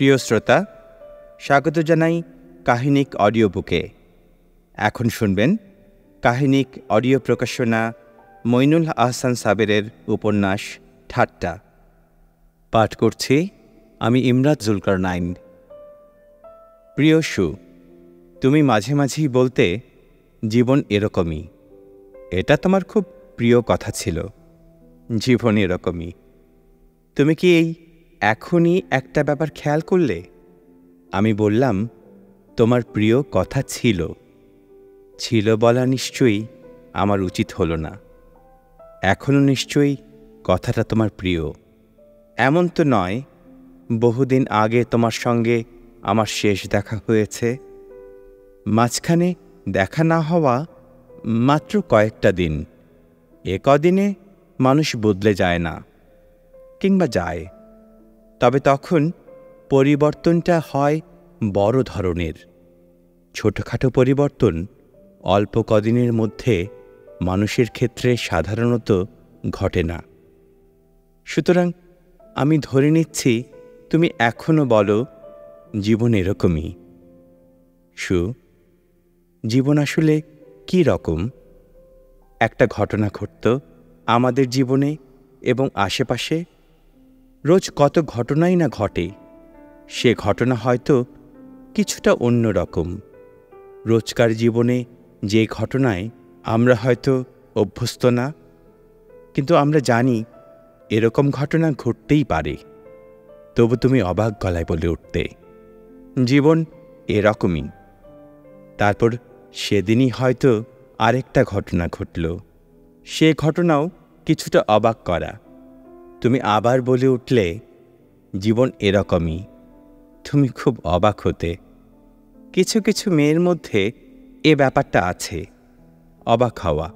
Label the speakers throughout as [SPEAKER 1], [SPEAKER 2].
[SPEAKER 1] প্রিয় শ্রোতা, স্বাগত জানাই কাহিনিক অডিও বুকে। এখন শুনবেন কাহিনিক অডিও প্রকাশনা মইনুল আহসান সাবেরের উপন্যাস ঠাট্টা। পাঠ করছি আমি ইমরাত জুলকারনাইন। প্রিয় সু, তুমি মাঝে মাঝেই বলতে জীবন এরকমই। এটা তোমার খুব প্রিয় কথা ছিল। জীবন এরকমই। তুমি কি এই এখনই একটা ব্যাপার খেয়াল করলে? আমি বললাম, তোমার প্রিয় কথা ছিল। ছিল বলা নিশ্চয়ই আমার উচিত হলো না। এখনও নিশ্চয়ই কথাটা তোমার প্রিয়। এমন তো নয় বহুদিন আগে তোমার সঙ্গে আমার শেষ দেখা হয়েছে। মাঝখানে দেখা না হওয়া মাত্র কয়েকটা দিন। এ কদিনে মানুষ বদলে যায় না, কিংবা যায়, তবে তখন পরিবর্তনটা হয় বড় ধরনের। ছোটখাটো পরিবর্তন অল্প কদিনের মধ্যে মানুষের ক্ষেত্রে সাধারণত ঘটে না। সুতরাং আমি ধরে নিচ্ছি তুমি এখনও বলো জীবন এরকমই। সু, জীবন আসলে কী রকম? একটা ঘটনা ঘটত আমাদের জীবনে এবং আশেপাশে। রোজ কত ঘটনাই না ঘটে। সে ঘটনা হয়তো কিছুটা অন্য রকম। রোজকার জীবনে যে ঘটনায় আমরা হয়তো অভ্যস্ত না, কিন্তু আমরা জানি এরকম ঘটনা ঘটতেই পারে। তবু তুমি অবাক গলায় বলে উঠতে, জীবন এরকমই। তারপর সেদিনই হয়তো আরেকটা ঘটনা ঘটল। সে ঘটনাও কিছুটা অবাক করা। তুমি আবার বলে উঠলে, জীবন এরকমই। তুমি খুব অবাক হতে। কিছু কিছু মেয়ের মধ্যে এ ব্যাপারটা আছে, অবাক হওয়া।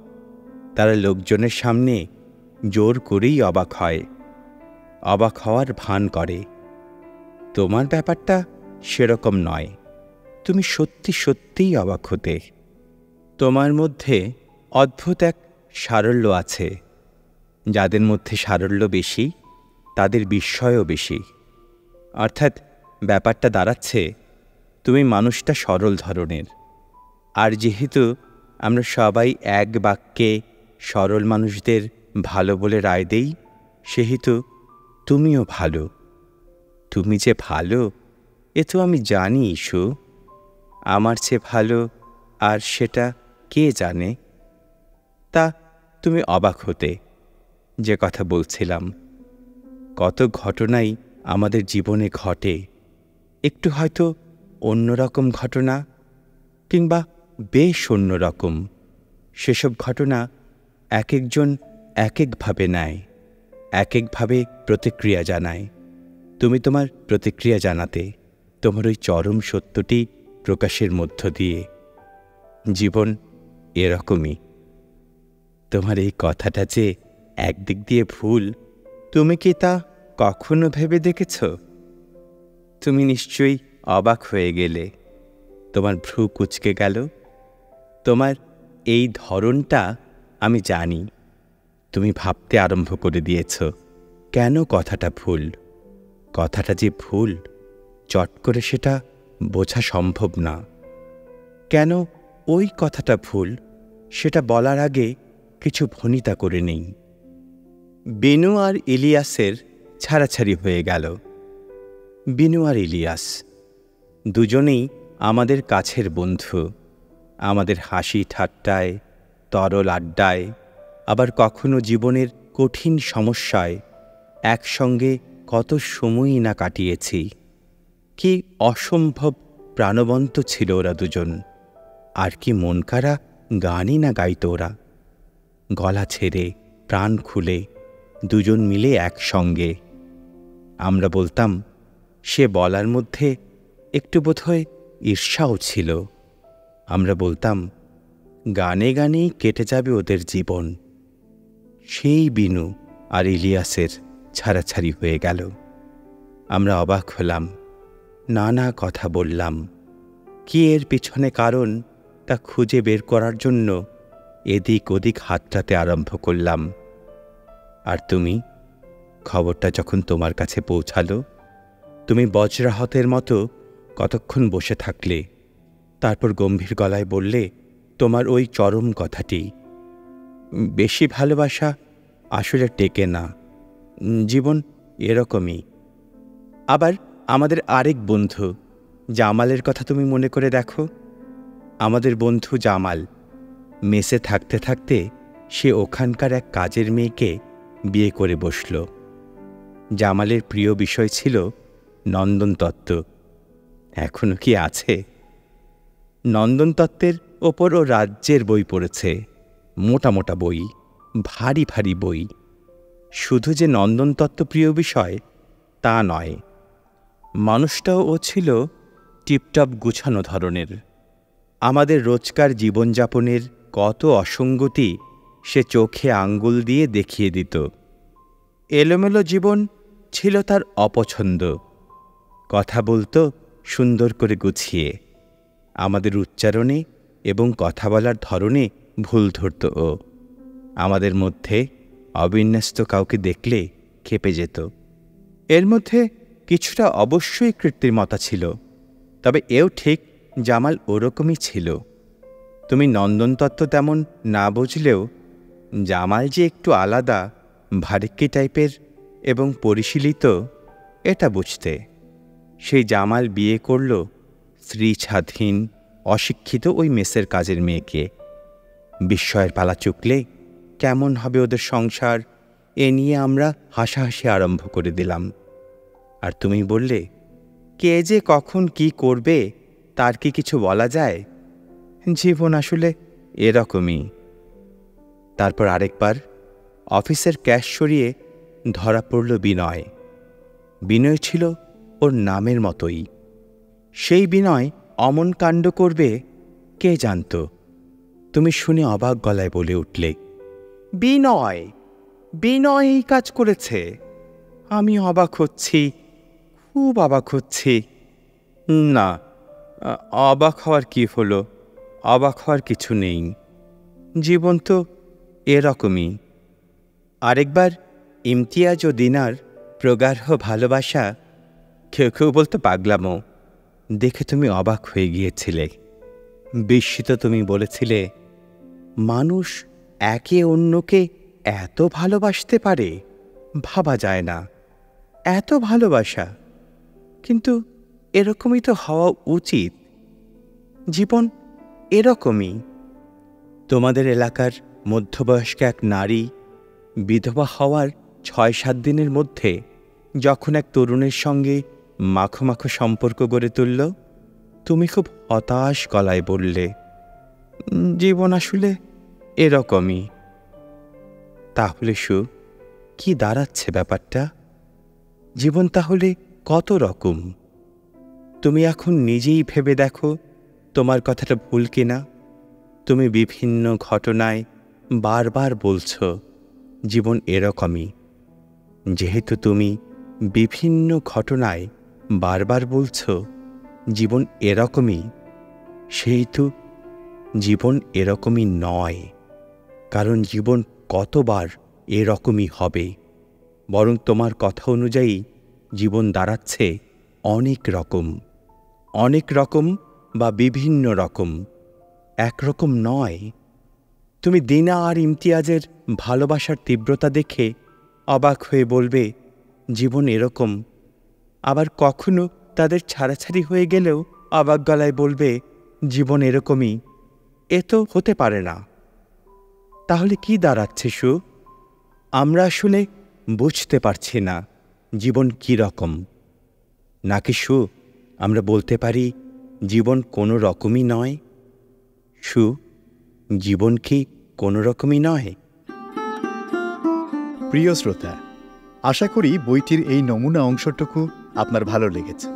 [SPEAKER 1] তারা লোকজনের সামনে জোর করেই অবাক হয়, অবাক হওয়ার ভান করে। তোমার ব্যাপারটা সেরকম নয়। তুমি সত্যি সত্যিই অবাক হতে। তোমার মধ্যে অদ্ভুত এক সারল্য আছে। যাদের মধ্যে সারল্য বেশি তাদের বিস্ময়ও বেশি। অর্থাৎ ব্যাপারটা দাঁড়াচ্ছে, তুমি মানুষটা সরল ধরনের। আর যেহেতু আমরা সবাই এক বাক্যে সরল মানুষদের ভালো বলে রায় দেই, সেহেতু তুমিও ভালো। তুমি যে ভালো এ তো আমি জানি ইস্যু। আমার চেয়ে ভালো আর সেটা কে জানে? তা তুমি অবাক হতে। যে কথা বলছিলাম, কত ঘটনাই আমাদের জীবনে ঘটে। একটু হয়তো অন্যরকম ঘটনা, কিংবা বেশ অন্যরকম। সেসব ঘটনা এক একজন এক একভাবে নেয়, এক একভাবে প্রতিক্রিয়া জানায়। তুমি তোমার প্রতিক্রিয়া জানাতে, তোমার ওই চরম সত্যটি প্রকাশের মধ্য দিয়ে। জীবন এরকমই। তোমার এই কথাটা যে একদিক দিয়ে ভুল, তুমি কি তা কখনো ভেবে দেখেছ? তুমি নিশ্চয়ই অবাক হয়ে গেলে। তোমার ভ্রু কুঁচকে গেল। তোমার এই ধরনটা আমি জানি। তুমি ভাবতে আরম্ভ করে দিয়েছ, কেন কথাটা ভুল। কথাটা যে ভুল চট করে সেটা বোঝা সম্ভব না। কেন ওই কথাটা ভুল সেটা বলার আগে কিছু ভনিতা করে নেই। বিনু আর ইলিয়াসের ছাড়াছাড়ি হয়ে গেল। বিনু আর ইলিয়াস দুজনেই আমাদের কাছের বন্ধু। আমাদের হাসি ঠাট্টায়, তরল আড্ডায়, আবার কখনো জীবনের কঠিন সমস্যায় একসঙ্গে কত সময়ই না কাটিয়েছি। কি অসম্ভব প্রাণবন্ত ছিল ওরা দুজন। আর কি মনকারা গানই না গাইত ওরা। গলা ছেড়ে প্রাণ খুলে দুজন মিলে একসঙ্গে। আমরা বলতাম, সে বলার মধ্যে একটু বোধহয় ঈর্ষাও ছিল। আমরা বলতাম, গানে গানেই কেটে যাবে ওদের জীবন। সেই বিনু আর ইলিয়াসের ছাড়াছাড়ি হয়ে গেল। আমরা অবাক হলাম, নানা কথা বললাম। কি এর পিছনে কারণ তা খুঁজে বের করার জন্য এদিক ওদিক হাতটাতে আরম্ভ করলাম। আর তুমি, খবরটা যখন তোমার কাছে পৌঁছালো, তুমি বজ্রাহতের মতো কতক্ষণ বসে থাকলে, তারপর গম্ভীর গলায় বললে তোমার ওই চরম কথাটি, বেশি ভালোবাসা আসলে টেকে না, জীবন এরকমই। আবার আমাদের আরেক বন্ধু জামালের কথা তুমি মনে করে দেখো। আমাদের বন্ধু জামাল মেসে থাকতে থাকতে সে ওখানকার এক কাজের মেয়েকে বিয়ে করে বসল। জামালের প্রিয় বিষয় ছিল নন্দনতত্ত্ব। এখনো কি আছে? নন্দনতত্ত্বের ওপর ও রাজ্যের বই পড়েছে, মোটা মোটা বই, ভারী ভারী বই। শুধু যে নন্দনতত্ত্ব প্রিয় বিষয় তা নয়, মানুষটাও ও ছিল টিপটপ গুছানো ধরনের। আমাদের রোজকার জীবনযাপনের কত অসঙ্গতি সে চোখে আঙ্গুল দিয়ে দেখিয়ে দিত। এলোমেলো জীবন ছিল তার অপছন্দ। কথা বলতো সুন্দর করে গুছিয়ে, আমাদের উচ্চারণে এবং কথা বলার ধরনে ভুল ধরত ও। আমাদের মধ্যে অবিন্যস্ত কাউকে দেখলে ক্ষেপে যেত। এর মধ্যে কিছুটা অবশ্যই কৃত্রিমতা ছিল, তবে এও ঠিক জামাল ওরকমই ছিল। তুমি নন্দনতত্ত্ব তেমন না বুঝলেও জামাল যে একটু আলাদা, ভারিক্কি টাইপের এবং পরিশীলিত এটা বুঝতে। সেই জামাল বিয়ে করল স্ত্রী স্বাধীন, অশিক্ষিত ওই মেসের কাজের মেয়েকে। বিস্ময়ের পালা চুকলে কেমন হবে ওদের সংসার, এ নিয়ে আমরা হাসাহাসি আরম্ভ করে দিলাম। আর তুমি বললে, কে যে কখন কি করবে তার কি কিছু বলা যায়? জীবন আসলে এরকমই। তারপর আরেকবার অফিসের ক্যাশ সরিয়ে ধরা পড়ল বিনয়। বিনয় ছিল ওর নামের মতোই। সেই বিনয় অমন কাণ্ড করবে কে জানত? তুমি শুনে অবাক গলায় বলে উঠলে, বিনয়, বিনয় এই কাজ করেছে? আমি অবাক হচ্ছি, খুব অবাক হচ্ছি। না, অবাক হওয়ার কি হলো? অবাক হওয়ার কিছু নেই, জীবন তো এরকমই। আরেকবার ইমতিয়াজ ও দিনার প্রগাঢ় ভালোবাসা, কেউ কেউ বলতো পাগলামো, দেখে তুমি অবাক হয়ে গিয়েছিলে। বিস্মিত তুমি বলেছিলে, মানুষ একে অন্যকে এত ভালোবাসতে পারে, ভাবা যায় না। এত ভালোবাসা, কিন্তু এরকমই তো হওয়া উচিত। জীবন এরকমই। তোমাদের এলাকার মধ্যবয়স্ক এক নারী বিধবা হওয়ার ৬-৭ দিনের মধ্যে যখন এক তরুণের সঙ্গে মাখো মাখো সম্পর্ক গড়ে তুলল, তুমি খুব হতাশ গলায় বললে, জীবন আসলে এরকমই। তাহলে কি দাঁড়াচ্ছে ব্যাপারটা? জীবন তাহলে কত রকম? তুমি এখন নিজেই ভেবে দেখো তোমার কথাটা ভুল কিনা। তুমি বিভিন্ন ঘটনায় বারবার বলছ জীবন এরকমই। যেহেতু তুমি বিভিন্ন ঘটনায় বারবার বলছ জীবন এরকমই, সেহেতু জীবন এরকমই নয়। কারণ জীবন কতবার এরকমই হবে, বরং তোমার কথা অনুযায়ী জীবন দাঁড়াচ্ছে অনেক রকম। অনেক রকম বা বিভিন্ন রকম, একরকম নয়। তুমি দিনা আর ইমতিয়াজের ভালোবাসার তীব্রতা দেখে অবাক হয়ে বলবে জীবন এরকম। আবার কখনো তাদের ছাড়াছাড়ি হয়ে গেলেও অবাক গলায় বলবে জীবন এরকমই। এ তো হতে পারে না। তাহলে কি দাঁড়াচ্ছে আমরা আসলে বুঝতে পারছি না জীবন কি রকম। নাকি আমরা বলতে পারি জীবন কোনো রকমই নয়? জীবন কি কোনো রকমই নয়?
[SPEAKER 2] প্রিয় শ্রোতা, আশা করি বইটির এই নমুনা অংশটুকু আপনার ভালো লেগেছে।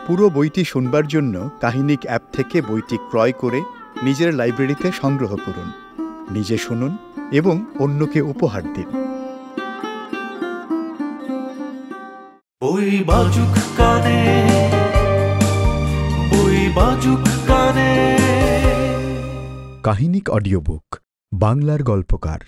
[SPEAKER 2] পুরো বইটি শুনবার জন্য কাহিনিক অ্যাপ থেকে বইটি ক্রয় করে নিজের লাইব্রেরিতে সংগ্রহ করুন, নিজে শুনুন এবং অন্যকে উপহার দিন।
[SPEAKER 3] বই বাজুক কানে, বই বাজুক কানে।
[SPEAKER 2] কাহিনিক অডিও বুক, বাংলার গল্পকার।